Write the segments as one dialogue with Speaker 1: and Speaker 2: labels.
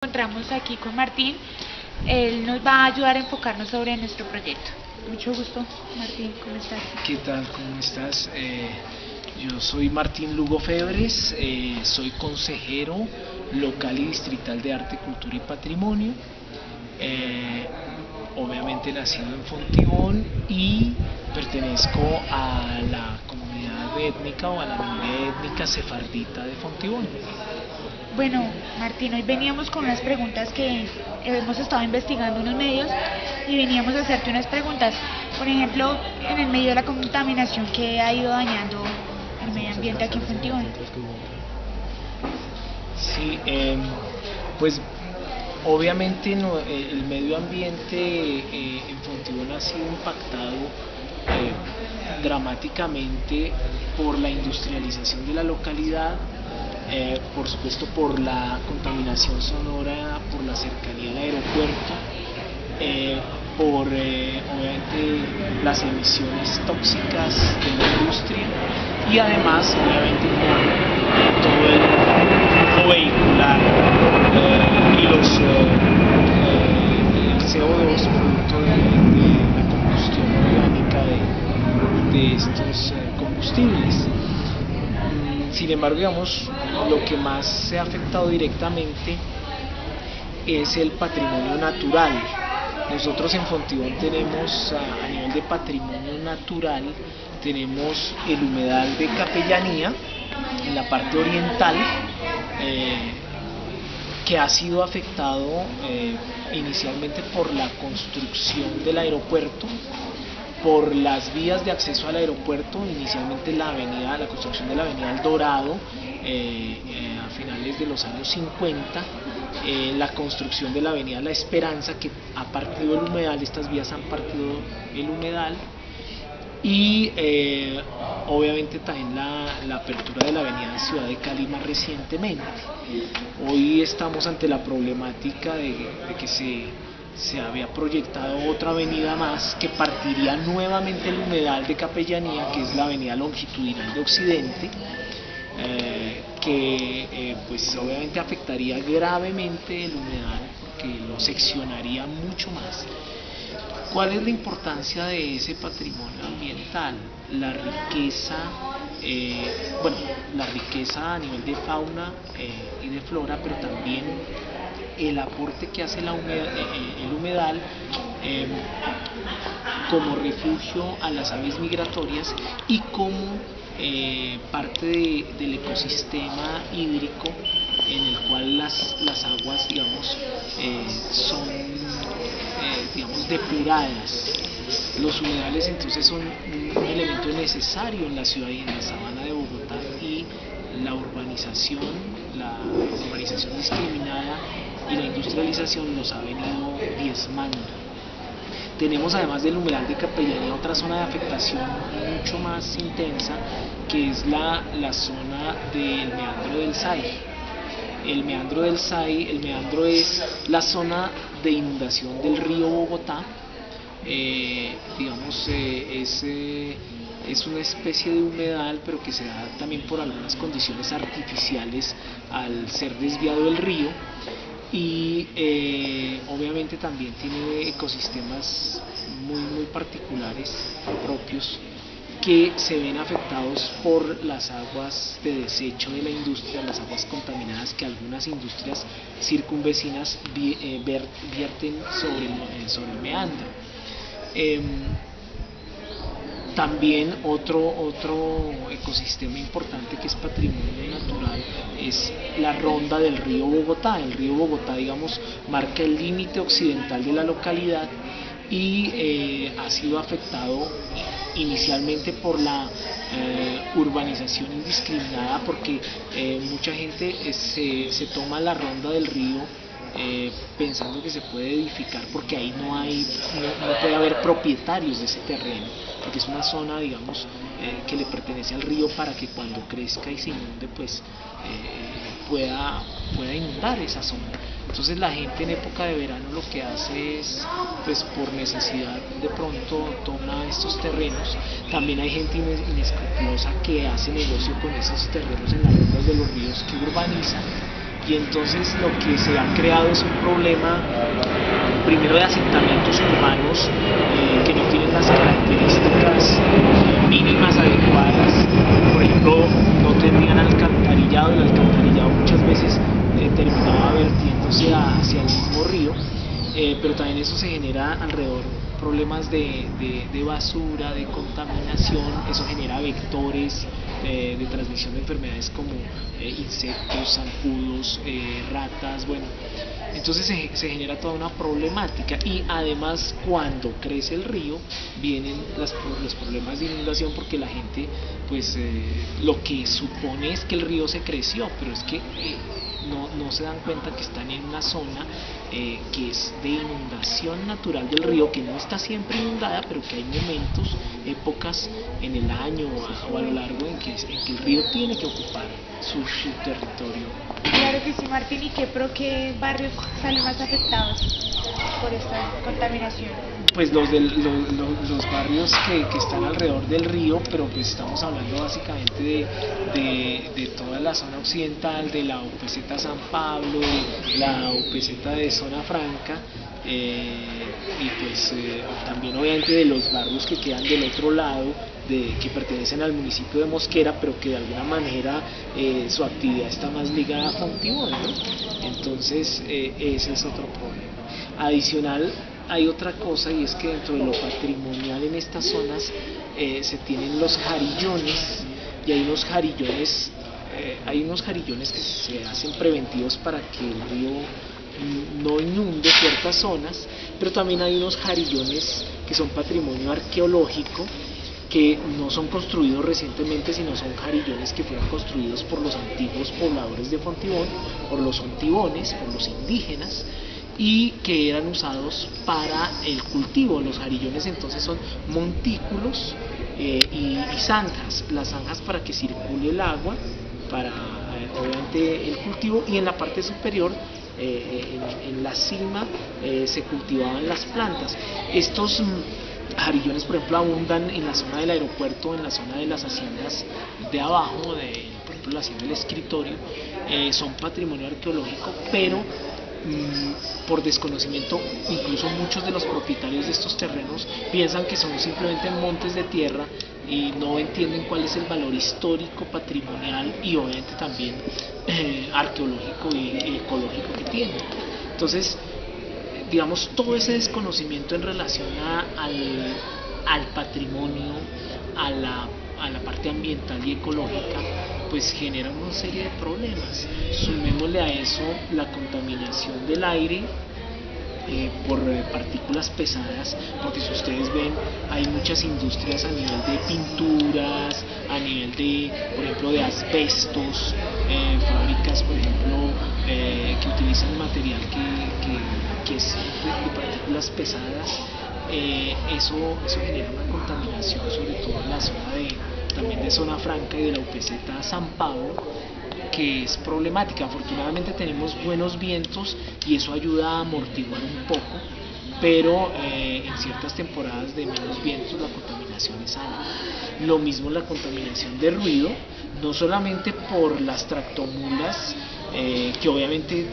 Speaker 1: Encontramos aquí con Martín. Él nos va a ayudar a enfocarnos sobre nuestro proyecto. Mucho gusto, Martín, ¿cómo estás?
Speaker 2: ¿Qué tal? ¿Cómo estás? Yo soy Martín Lugo Febres, soy consejero local y distrital de Arte, Cultura y Patrimonio. Obviamente nacido en Fontibón y pertenezco a la comunidad étnica o a la minoría étnica sefardita de Fontibón.
Speaker 1: Bueno, Martín, hoy veníamos con unas preguntas que hemos estado investigando en los medios y veníamos a hacerte unas preguntas. Por ejemplo, en el medio de la contaminación que ha ido dañando el medio ambiente aquí en Fontibón.
Speaker 2: Sí, pues obviamente el medio ambiente en Fontibón ha sido impactado dramáticamente por la industrialización de la localidad. Por supuesto por la contaminación sonora, por la cercanía al aeropuerto, por obviamente las emisiones tóxicas de la industria y además obviamente por todo el flujo vehicular y el CO2 producto de la combustión orgánica de estos combustibles. Sin embargo, digamos, lo que más se ha afectado directamente es el patrimonio natural. Nosotros en Fontibón tenemos, a nivel de patrimonio natural, tenemos el humedal de Capellanía, en la parte oriental, que ha sido afectado inicialmente por la construcción del aeropuerto, por las vías de acceso al aeropuerto, inicialmente la construcción de la avenida El Dorado a finales de los años 50, la construcción de la avenida La Esperanza, que ha partido el humedal, estas vías han partido el humedal, y obviamente también la apertura de la avenida Ciudad de Cali más recientemente. Hoy estamos ante la problemática de que se había proyectado otra avenida más que partiría nuevamente el humedal de Capellanía, que es la avenida longitudinal de Occidente, que pues obviamente afectaría gravemente el humedal porque lo seccionaría mucho más. ¿Cuál es la importancia de ese patrimonio ambiental? La riqueza, la riqueza a nivel de fauna y de flora, pero también el aporte que hace el humedal como refugio a las aves migratorias y como parte del ecosistema hídrico en el cual las aguas, digamos, son depuradas. Los humedales entonces son un elemento necesario en la ciudad y en la sabana de Bogotá, y la urbanización discriminada y la industrialización los ha venido diezmando. Tenemos además del humedal de Capellanía otra zona de afectación mucho más intensa, que es la zona del meandro del SAI. El meandro del SAI, el meandro es la zona de inundación del río Bogotá. Es una especie de humedal, pero que se da también por algunas condiciones artificiales al ser desviado el río, y obviamente también tiene ecosistemas muy particulares propios que se ven afectados por las aguas de desecho de la industria, las aguas contaminadas que algunas industrias circunvecinas vierten sobre el meandro. También otro ecosistema importante que es patrimonio natural es la ronda del río Bogotá. El río Bogotá, digamos, marca el límite occidental de la localidad y ha sido afectado inicialmente por la urbanización indiscriminada, porque mucha gente se toma la ronda del río pensando que se puede edificar, porque ahí no puede haber propietarios de ese terreno, porque es una zona, digamos, que le pertenece al río, para que cuando crezca y se inunde pues pueda inundar esa zona. Entonces la gente en época de verano lo que hace es, pues por necesidad, de pronto toma estos terrenos. También hay gente inescrupulosa que hace negocio con esos terrenos en las rondas de los ríos que urbanizan, y entonces lo que se ha creado es un problema primero de asentamientos urbanos que no tienen las características mínimas adecuadas. Por ejemplo, no tenían alcantarillado, el alcantarillado muchas veces terminaba vertiéndose hacia el mismo río, pero también eso se genera alrededor problemas de basura, de contaminación, eso genera vectores de transmisión de enfermedades como insectos, zancudos, ratas, bueno, entonces se genera toda una problemática y además cuando crece el río vienen los problemas de inundación porque la gente pues lo que supone es que el río se creció, pero es que no se dan cuenta que están en una zona que es de inundación natural del río, que no está siempre inundada, pero que hay momentos, épocas en el año o a lo largo en que el río tiene que ocupar su territorio.
Speaker 1: Claro que sí, Martín. ¿Y qué barrios salen más afectados por esta contaminación?
Speaker 2: Pues los barrios que están alrededor del río, pero pues estamos hablando básicamente de toda la zona occidental, de la UPZ San Pablo, de la UPZ de Zona Franca, y pues también obviamente de los barrios que quedan del otro lado, que pertenecen al municipio de Mosquera, pero que de alguna manera su actividad está más ligada a Fontibón, ¿no? Entonces ese es otro problema. Adicional, hay otra cosa, y es que dentro de lo patrimonial en estas zonas se tienen los jarillones, y hay unos jarillones que se hacen preventivos para que el río no inunde ciertas zonas, pero también hay unos jarillones que son patrimonio arqueológico, que no son construidos recientemente, sino son jarillones que fueron construidos por los antiguos pobladores de Fontibón, por los fontibones, por los indígenas, y que eran usados para el cultivo. Los jarillones entonces son montículos y zanjas, las zanjas para que circule el agua, para obviamente el cultivo, y en la parte superior, en la cima, se cultivaban las plantas. Estos jarillones, por ejemplo, abundan en la zona del aeropuerto, en la zona de las haciendas de abajo, por ejemplo la hacienda del Escritorio, son patrimonio arqueológico, pero por desconocimiento, incluso muchos de los propietarios de estos terrenos piensan que son simplemente montes de tierra y no entienden cuál es el valor histórico, patrimonial y obviamente también arqueológico y ecológico que tienen. Entonces, digamos, todo ese desconocimiento en relación al patrimonio, a la parte ambiental y ecológica, pues genera una serie de problemas. Sumémosle a eso la contaminación del aire por partículas pesadas, porque si ustedes ven, hay muchas industrias a nivel de pinturas, a nivel de, por ejemplo, de asbestos, fábricas, por ejemplo, que utilizan material que es de partículas pesadas. Eso genera una contaminación, sobre todo en la zona también de Zona Franca y de la UPZ San Pablo, que es problemática. Afortunadamente tenemos buenos vientos y eso ayuda a amortiguar un poco, pero en ciertas temporadas de menos vientos la contaminación es alta. Lo mismo la contaminación de ruido, no solamente por las tractomulas, que obviamente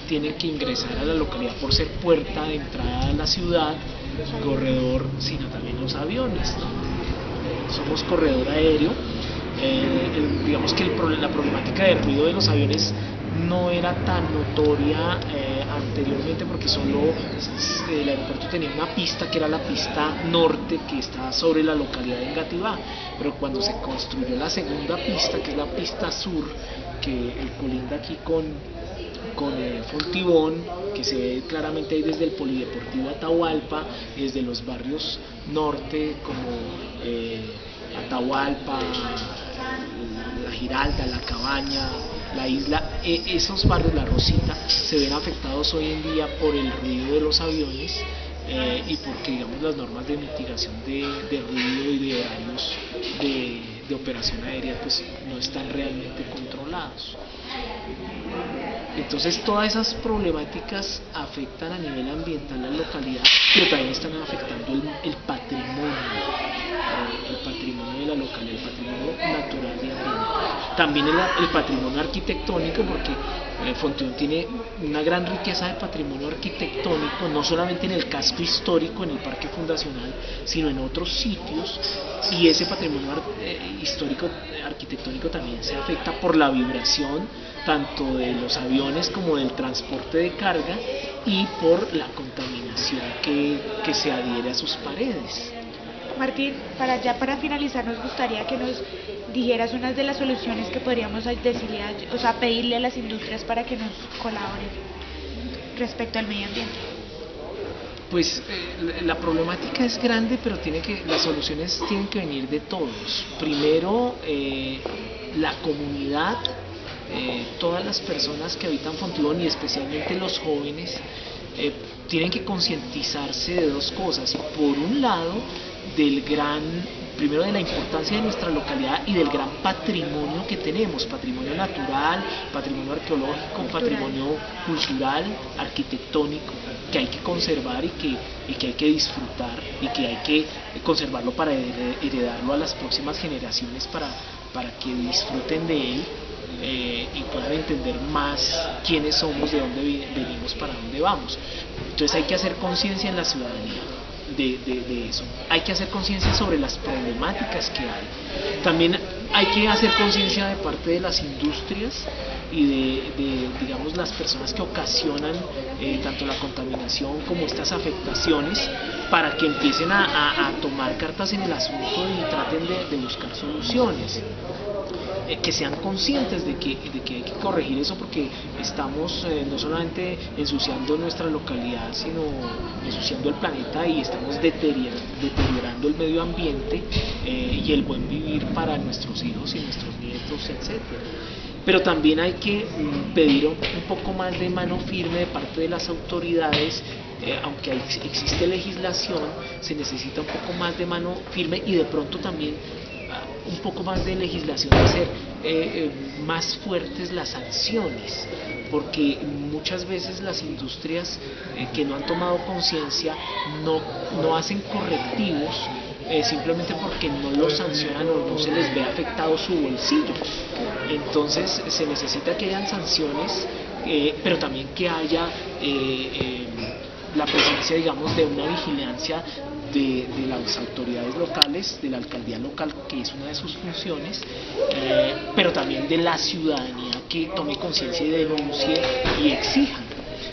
Speaker 2: tienen que ingresar a la localidad por ser puerta de entrada a la ciudad, corredor, sino también los aviones, ¿no? Somos corredor aéreo. Digamos que la problemática del ruido de los aviones no era tan notoria anteriormente, porque solo el aeropuerto tenía una pista, que era la pista norte, que está sobre la localidad de Engativá, pero cuando se construyó la segunda pista, que es la pista sur, que colinda aquí con Fontibón, que se ve claramente ahí desde el Polideportivo Atahualpa, desde los barrios norte como Atahualpa, La Giralda, La Cabaña, La Isla, esos barrios, La Rosita, se ven afectados hoy en día por el ruido de los aviones y porque, digamos, las normas de mitigación de ruido y de horarios de operación aérea pues no están realmente controlados. Entonces todas esas problemáticas afectan a nivel ambiental la localidad, pero también están afectando el patrimonio de la localidad, el patrimonio natural y ambiental. También el patrimonio arquitectónico, porque Fontibón tiene una gran riqueza de patrimonio arquitectónico, no solamente en el casco histórico, en el parque fundacional, sino en otros sitios, y ese patrimonio histórico arquitectónico también se afecta por la vibración tanto de los aviones como del transporte de carga y por la contaminación que se adhiere a sus paredes.
Speaker 1: Martín, para finalizar, nos gustaría que nos dijeras unas de las soluciones que podríamos decirle, pedirle a las industrias para que nos colaboren respecto al medio ambiente.
Speaker 2: Pues la problemática es grande, pero las soluciones tienen que venir de todos. Primero, la comunidad, todas las personas que habitan Fontibón y especialmente los jóvenes, tienen que concientizarse de dos cosas. Por un lado, primero de la importancia de nuestra localidad y del gran patrimonio que tenemos, patrimonio natural, patrimonio arqueológico, patrimonio cultural, arquitectónico, que hay que conservar y que hay que disfrutar y que hay que conservarlo para heredarlo a las próximas generaciones para que disfruten de él y puedan entender más quiénes somos, de dónde venimos, para dónde vamos. Entonces hay que hacer conciencia en la ciudadanía de eso. Hay que hacer conciencia sobre las problemáticas que hay. También hay que hacer conciencia de parte de las industrias y digamos, las personas que ocasionan tanto la contaminación como estas afectaciones, para que empiecen a tomar cartas en el asunto y traten de buscar soluciones. Que sean conscientes de que hay que corregir eso, porque estamos no solamente ensuciando nuestra localidad, sino ensuciando el planeta, y estamos deteriorando el medio ambiente y el buen vivir para nuestros hijos y nuestros nietos, etc. Pero también hay que pedir un poco más de mano firme de parte de las autoridades. Aunque existe legislación, se necesita un poco más de mano firme y de pronto también un poco más de legislación, de hacer más fuertes las sanciones, porque muchas veces las industrias que no han tomado conciencia no hacen correctivos simplemente porque no los sancionan o no se les ve afectado su bolsillo. Entonces se necesita que hayan sanciones, pero también que haya la presencia, digamos, de una vigilancia de las autoridades locales, de la alcaldía local, que es una de sus funciones, pero también de la ciudadanía, que tome conciencia y denuncie y exija.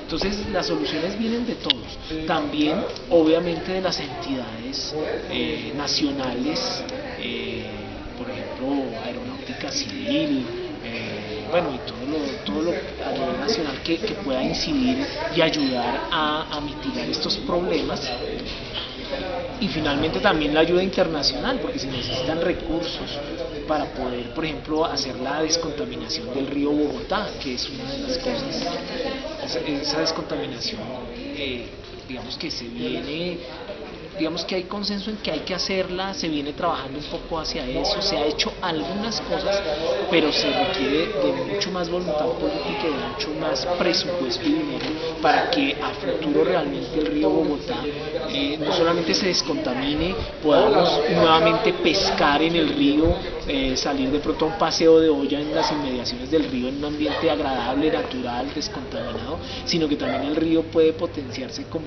Speaker 2: Entonces las soluciones vienen de todos, también obviamente de las entidades nacionales, por ejemplo Aeronáutica Civil, y todo lo a nivel nacional que pueda incidir y ayudar a mitigar estos problemas. Y finalmente también la ayuda internacional, porque se necesitan recursos para poder, por ejemplo, hacer la descontaminación del río Bogotá, que es una de las cosas. Esa descontaminación, digamos que digamos que hay consenso en que hay que hacerla, se viene trabajando un poco hacia eso, se ha hecho algunas cosas, pero se requiere de mucho más voluntad política y de mucho más presupuesto y dinero para que a futuro realmente el río Bogotá no solamente se descontamine, podamos nuevamente pescar en el río, salir de pronto a un paseo de olla en las inmediaciones del río en un ambiente agradable, natural, descontaminado, sino que también el río puede potenciarse como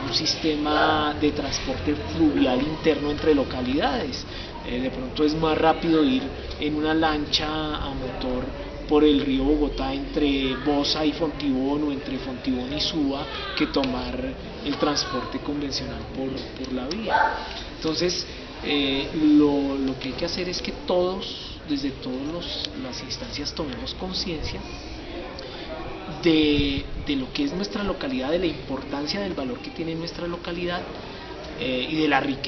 Speaker 2: un sistema de transporte fluvial interno entre localidades. De pronto es más rápido ir en una lancha a motor por el río Bogotá entre Bosa y Fontibón, o entre Fontibón y Suba, que tomar el transporte convencional por la vía. Entonces lo que hay que hacer es que todos, desde todas las instancias, tomemos conciencia de lo que es nuestra localidad, de la importancia del valor que tiene nuestra localidad y de la riqueza